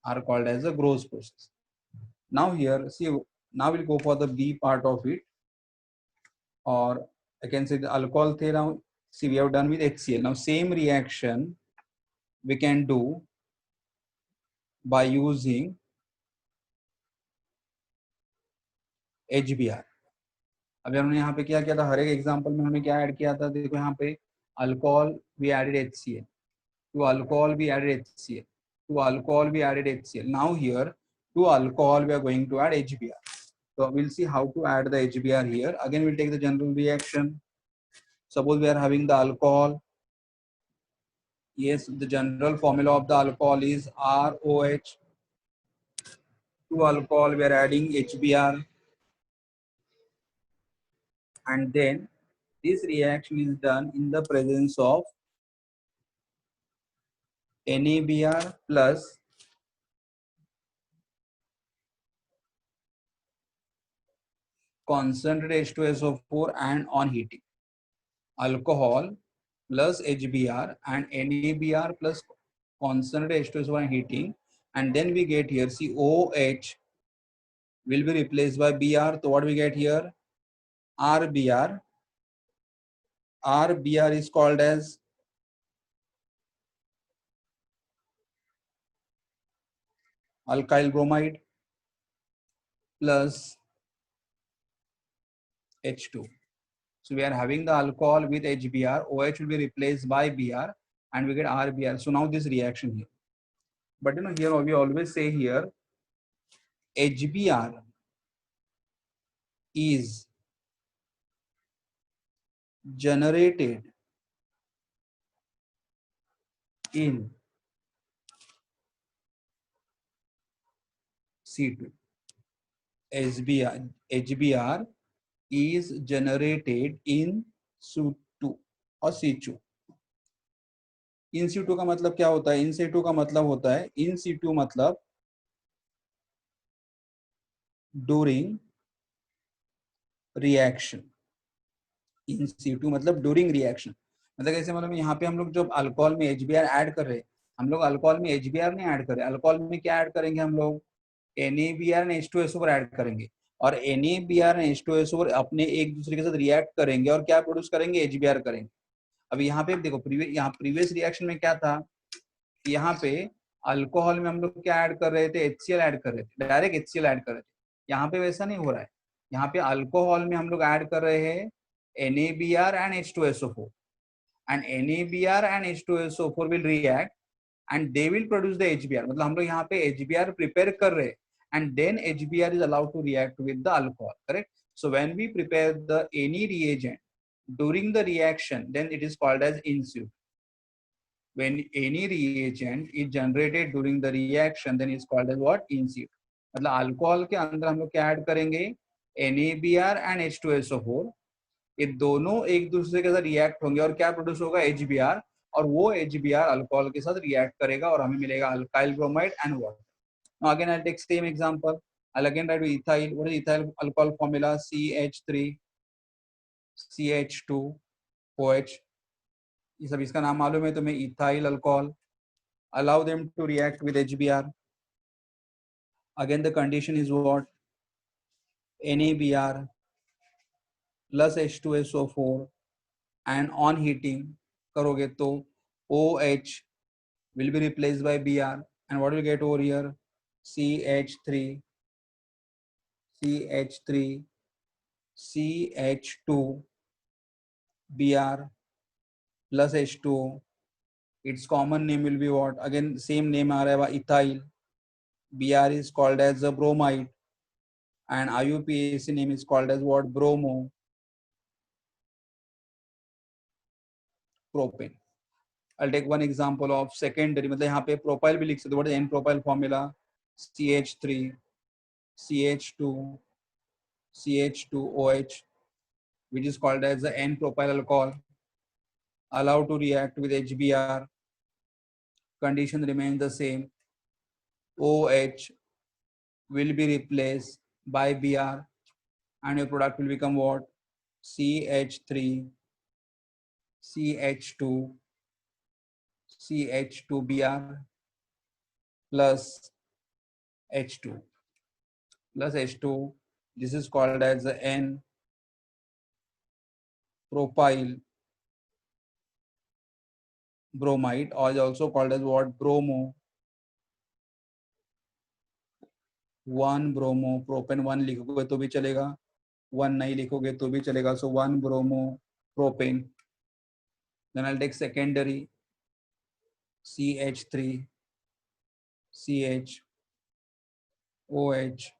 Are called as the Gross process. Now here, see, now we'll go for the B part of it, or I can say the alcohol there. Now, see, we have done with HCl. Now, same reaction we can do by using HBr. अभी हमने यहाँ पे क्या किया था, हर एक example में हमने क्या ऐड किया था, देखो यहाँ पे alcohol we added HCl, to alcohol we added HCl, to alcohol we added HCl. Now here to alcohol we are going to add HBr. So we'll see how to add the HBr here. Again we'll take the general reaction. Suppose we are having the alcohol. Yes, the general formula of the alcohol is ROH. To alcohol we are adding HBr. and then this reaction is done in the presence of NaBr plus concentrated H2SO4 and on heating. Alcohol plus HBr and NaBr plus concentrated H2SO4 and heating, and then we get here, see, OH will be replaced by Br. So what we get here? RBr. RBr is called as alkyl bromide plus H2. So we are having the alcohol with HBr. OH will be replaced by Br, and we get RBr. So now this reaction here. But here we always say here HBr is generated in C2. HBr is generated in C2 और C2. इन C2 का मतलब क्या होता है? इन C2 का मतलब होता है, इन C2 मतलब ड्यूरिंग रिएक्शन. इन C2 मतलब ड्यूरिंग रिएक्शन, मतलब कैसे? मतलब यहाँ पे हम लोग जब अल्कोहल में HBr ऐड कर रहे हैं, हम लोग अल्कोहल में HBr नहीं ऐड कर रहे. अल्कोहल में क्या ऐड करेंगे? हम लोग NaBr and H2SO4 ऐड करेंगे, और NaBr and H2SO4 अपने एक दूसरे के साथ रिएक्ट करेंगे और क्या प्रोड्यूस करेंगे? HBr करेंगे. अब यहाँ पे देखो, प्रीवियस रिएक्शन में क्या था? यहाँ पे अल्कोहल में हम लोग क्या ऐड कर रहे थे? HCl ऐड कर रहे थे, डायरेक्ट HCl ऐड कर रहे थे. यहाँ पे वैसा नहीं हो रहा है. यहाँ पे अल्कोहल में हम लोग ऐड कर रहे हैं NaBr and H2SO4, and NaBr and H2SO4 will react and they will produce the HBr. मतलब हम लोग यहाँ पे HBr prepare कर रहे हैं, and then HBr is allowed to react with the alcohol, correct? So when we prepare the any reagent during the reaction, then it is called as in situ. When any reagent is generated during the reaction, then it's called as what? In situ. मतलब alcohol के अंदर हम लोग क्या add करेंगे? NaBr and H2SO4. ये दोनों एक दूसरे के साथ रिएक्ट होंगे और क्या प्रोड्यूस होगा? HBr. और वो HBr अल्कोहल के साथ रिएक्ट करेगा और हमें मिलेगा alkyl bromide and water. Now again I'll take same example. I'll again write with ethyl. What is ethyl alcohol formula? CH3 CH2 OH. ये सब इसका नाम मालूम है तुम्हें? ethyl alcohol. Allow them to react with HBr. Again the condition is what? NaBr plus H2SO4 and on heating करोगे तो OH will be replaced by Br, and what will get over here? CH3 CH3 CH2 Br plus H2O. Its common name will be what? Again same name आ रहा है, ethyl. Br is called as a bromide, and IUPAC name is called as what? Bromo propane. I'll take one example of secondary. मतलब यहाँ पे propyl भी लिख सकते. What is N propyl formula? CH3 CH2 CH2OH, which is called as the N-propyl alcohol. Allowed to react with HBr. Condition remains the same. OH will be replaced by Br, and your product will become what? CH3 CH2 CH2Br plus H2 plus H2. This is called as the N-propyl bromide, or is also called as what? Bromo 1 bromo propane. 1 लिखोगे तो भी चलेगा, 1 नहीं लिखोगे तो भी चलेगा. So 1 bromo propane. Then I'll take secondary CH3 CH OH.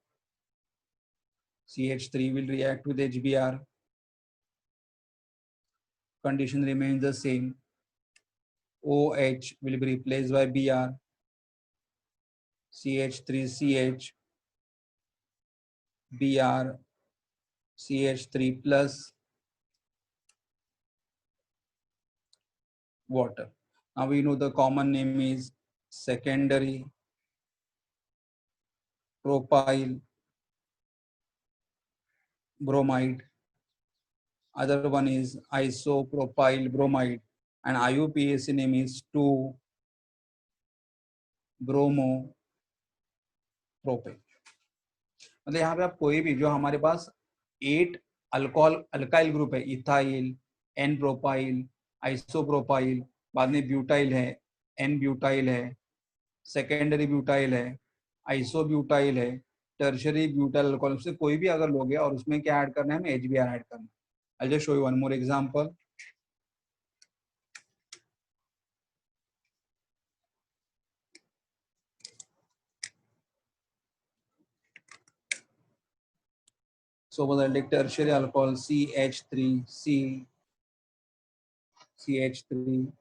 CH3 will react with HBr. Condition remains the same. OH will be replaced by Br. CH3CH Br CH3 plus water. Now we know the common name is secondary propyl bromide. Other one is isopropyl bromide, and IUPAC name is 2-bromo propane. मतलब यहाँ पे आप कोई भी जो हमारे पास 8 alcohol alkyl group है, ethyl, N propyl, isopropyl, बाद में ब्यूटाइल है, एन ब्यूटाइल है, सेकेंडरी ब्यूटाइल है, आइसोब्यूटाइल है, टर्शरी ब्यूटाइल अल्कोहल से कोई भी अगर लोगे और उसमें क्या ऐड करना है, हमें HBr ऐड करना है. I'll just show you one more example. So was I'll take tertiary alcohol CH3C, CH3,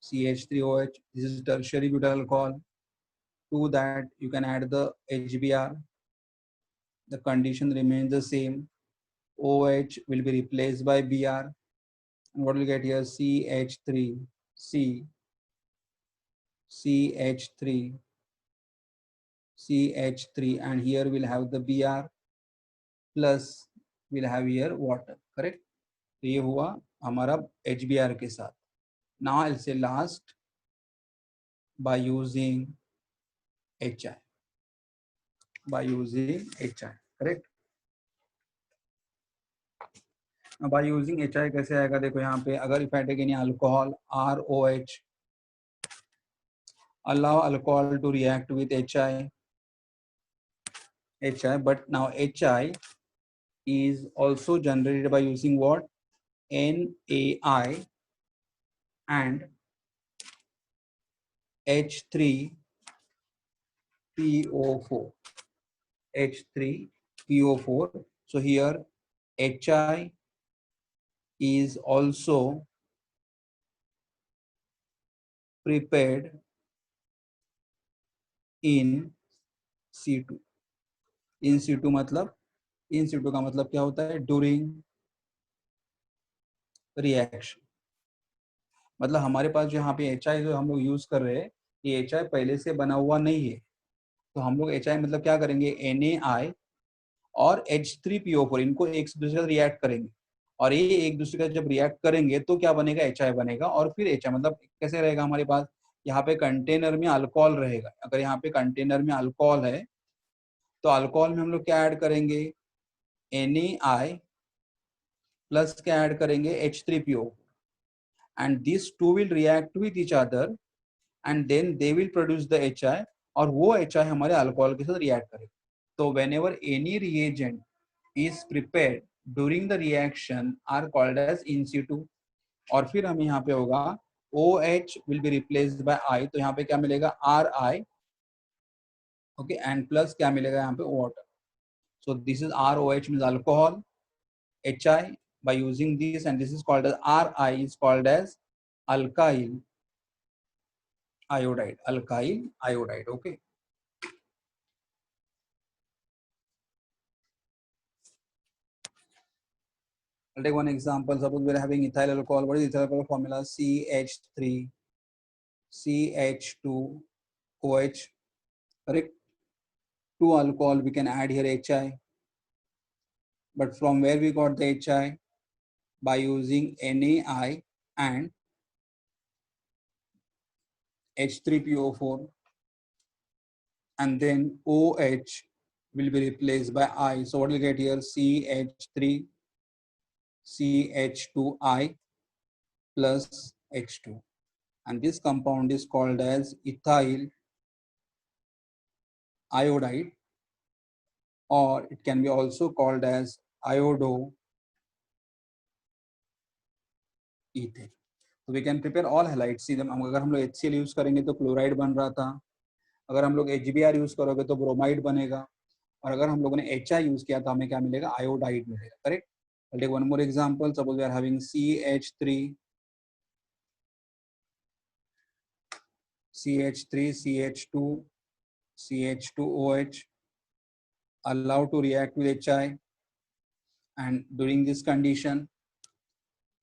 CH3OH. This is tertiary butyl alcohol. To that you can add the HBr. The condition remains the same. OH will be replaced by Br. And what will get here? CH3C, CH3, CH3, and here we'll have the Br plus we'll have here water. Correct? तो ये हुआ हमारा HBr के साथ. Now I'll say last by using HI. By using HI, correct? Now by using HI कैसे आएगा? देखो यहाँ पे अगर if I take any alcohol ROH, allow alcohol to react with HI, but now HI is also generated by using what? NaI and H3PO4. H3PO4. So here HI is also prepared in C2. In C2 मतलब in situ का मतलब क्या होता है? During reaction. मतलब हमारे पास जो यहाँ पे HI जो हम लोग यूज कर रहे हैं, ये HI पहले से बना हुआ नहीं है. तो हम लोग HI मतलब क्या करेंगे? NaI और H3PO4 इनको एक दूसरे से रिएक्ट करेंगे, और ये एक दूसरे का जब रिएक्ट करेंगे तो क्या बनेगा? HI बनेगा. और फिर HI मतलब कैसे रहेगा? हमारे पास यहाँ पे कंटेनर में अल्कोहल रहेगा. अगर यहाँ पे कंटेनर में अल्कोहल है तो अल्कोहल में हम लोग क्या ऐड करेंगे? NaI प्लस क्या ऐड करेंगे? H3PO, and these two will react with each other and then they will produce the HI, और वो HI हमारे अल्कोहल के साथ रिएक्ट करेगा. तो whenever any reagent is prepared during the reaction are called as in situ. और फिर हमें यहाँ पे होगा OH will be replaced by I, तो यहाँ पे क्या मिलेगा? RI, okay, and plus क्या मिलेगा यहाँ पे? water. So this is ROH means alcohol, HI by using this, and this is called as RI is called as alkyl iodide. Alkyl iodide. Okay. I'll take one example. Suppose we are having ethyl alcohol. What is ethyl alcohol formula? CH3, CH2OH. Correct. To alcohol we can add here HI. But from where we got the HI? By using NaI and H3PO4, and then OH will be replaced by I. So what will get here? CH3, CH2I plus H2. And this compound is called as ethyl iodide, or it can be also called as iodoethane. So we can prepare all halides. See, अगर हम लोग HCl use करेंगे तो chloride बन रहा था. अगर हम लोग HBr यूज करोगे तो ब्रोमाइड बनेगा. और अगर हम लोगों ने HI यूज किया तो हमें क्या मिलेगा? आयोडाइड मिलेगा. Correct. I'll take one more example. Suppose we are having CH3, CH3, CH2, CH2OH, allowed to react with HI, and during this condition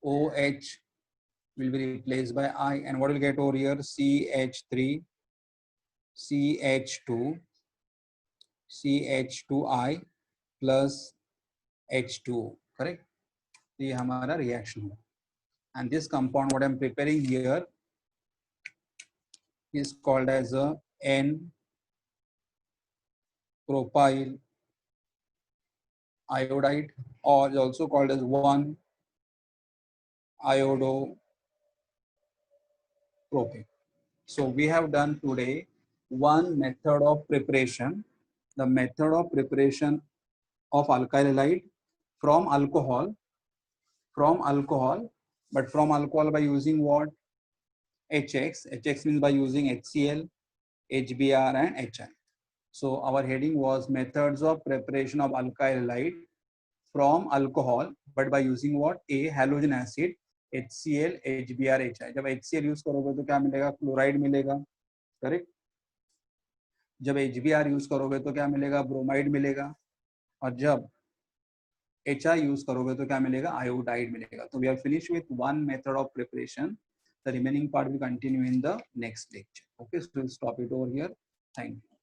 OH will be replaced by I, and what will get over here? CH3, CH2, CH2I plus H2O, correct? ये हमारा reaction होगा. And this compound what I'm preparing here is called as a N-propyl iodide, or is also called as 1-iodo propane. So we have done today one method of preparation, the method of preparation of alkyl halide from alcohol, but from alcohol by using what? HX. HX means by using HCl, HBr and HI. So our heading was methods of preparation of alkyl halide from alcohol, but by using what? A halogen acid, HCl, HBr, HI. जब HCl use करोगे तो क्या मिलेगा? Chloride मिलेगा, correct. जब HBr use करोगे तो क्या मिलेगा? ब्रोमाइड मिलेगा. और जब HI यूज करोगे तो क्या मिलेगा? आयोडाइड मिलेगा. तो we are finish with one method of preparation. The remaining part will continue in the next lecture. Okay, so we'll stop it over here. Thank you.